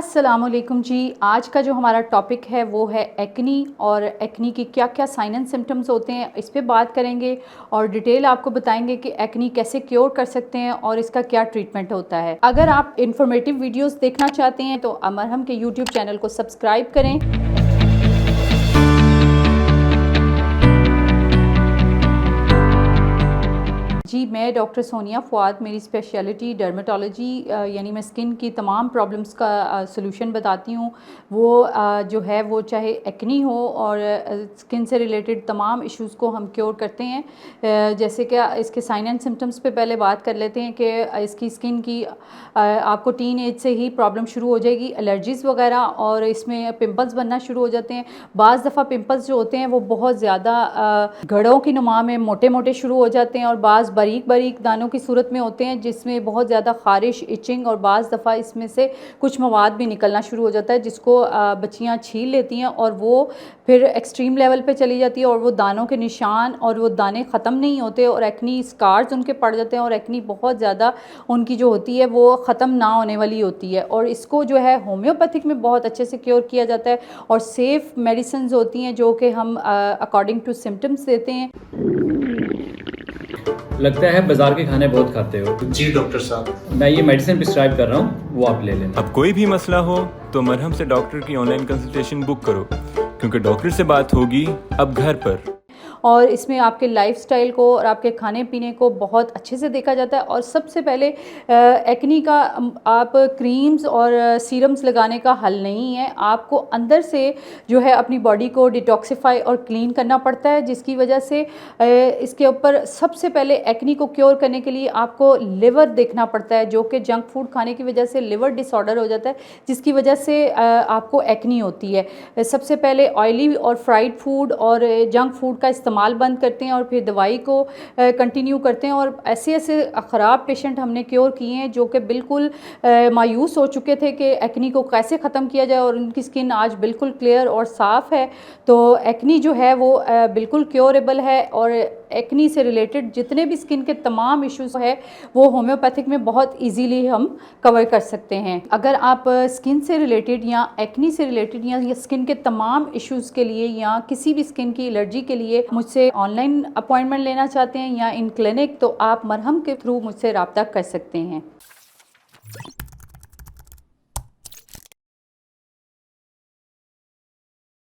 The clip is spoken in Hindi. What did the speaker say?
अस्सलामुअलैकुम जी। आज का जो हमारा टॉपिक है वो है एक्नी, और एक्नी की क्या क्या साइन एंड सिम्टम्स होते हैं इस पे बात करेंगे और डिटेल आपको बताएंगे कि एक्नी कैसे क्योर कर सकते हैं और इसका क्या ट्रीटमेंट होता है। अगर आप इंफॉर्मेटिव वीडियोस देखना चाहते हैं तो अमरहम के यूट्यूब चैनल को सब्सक्राइब करें। जी, मैं डॉक्टर सोनिया फ़वाद, मेरी स्पेशलिटी डर्मेटोलॉजी, यानी मैं स्किन की तमाम प्रॉब्लम्स का सॉल्यूशन बताती हूँ। वो जो है वो चाहे एक्नी हो और स्किन से रिलेटेड तमाम इश्यूज़ को हम क्योर करते हैं। जैसे कि इसके साइन एंड सिम्टम्स पे पहले बात कर लेते हैं कि इसकी स्किन की आपको टीन एज से ही प्रॉब्लम शुरू हो जाएगी, एलर्जीज़ वगैरह, और इसमें पिंपल्स बनना शुरू हो जाते हैं। बाज़ दफ़ा पिंपल्स जो होते हैं वो बहुत ज़्यादा घड़ों की नुमा में मोटे मोटे शुरू हो जाते हैं और बाज़ बारीक बारीक दानों की सूरत में होते हैं जिसमें बहुत ज़्यादा ख़ारिश, इचिंग, और बाज़ दफ़ा इसमें से कुछ मवाद भी निकलना शुरू हो जाता है जिसको बच्चियाँ छील लेती हैं और वो फिर एक्सट्रीम लेवल पे चली जाती है और वो दानों के निशान और वो दाने ख़त्म नहीं होते और एक्नी स्कार्स उनके पड़ जाते हैं और एक्नी बहुत ज़्यादा उनकी जो होती है वो ख़त्म ना होने वाली होती है। और इसको जो है होम्योपैथिक में बहुत अच्छे से क्योर किया जाता है और सेफ़ मेडिसिन होती हैं जो कि हम अकॉर्डिंग टू सिम्टम्स देते हैं। लगता है बाजार के खाने बहुत खाते हो। जी डॉक्टर साहब, मैं ये मेडिसिन प्रिस्क्राइब कर रहा हूँ, वो आप ले लेना। अब कोई भी मसला हो तो मरहम से डॉक्टर की ऑनलाइन कंसल्टेशन बुक करो, क्योंकि डॉक्टर से बात होगी अब घर पर। और इसमें आपके लाइफस्टाइल को और आपके खाने पीने को बहुत अच्छे से देखा जाता है। और सबसे पहले एक्नी का आप क्रीम्स और सीरम्स लगाने का हल नहीं है, आपको अंदर से जो है अपनी बॉडी को डिटॉक्सिफाई और क्लीन करना पड़ता है, जिसकी वजह से इसके ऊपर सबसे पहले एक्नी को क्योर करने के लिए आपको लिवर देखना पड़ता है, जो कि जंक फूड खाने की वजह से लिवर डिसऑर्डर हो जाता है जिसकी वजह से आपको एक्नी होती है। सबसे पहले ऑयली और फ्राइड फूड और जंक फूड का इस्तेमाल बंद करते हैं और फिर दवाई को कंटिन्यू करते हैं। और ऐसे ऐसे ख़राब पेशेंट हमने क्योर किए हैं जो कि बिल्कुल मायूस हो चुके थे कि एक्नी को कैसे ख़त्म किया जाए, और उनकी स्किन आज बिल्कुल क्लियर और साफ़ है। तो एक्नी जो है वो बिल्कुल क्योरेबल है और एक्नी से रिलेटेड जितने भी स्किन के तमाम इश्यूज़ है वो होम्योपैथिक में बहुत ईजीली हम कवर कर सकते हैं। अगर आप स्किन से रिलेटेड या एक्नी से रिलेटेड या स्किन के तमाम इश्यूज़ के लिए या किसी भी स्किन की एलर्जी के लिए मुझसे ऑनलाइन अपॉइंटमेंट लेना चाहते हैं या इन क्लिनिक, तो आप मरहम के थ्रू मुझसे रब्ता कर सकते हैं।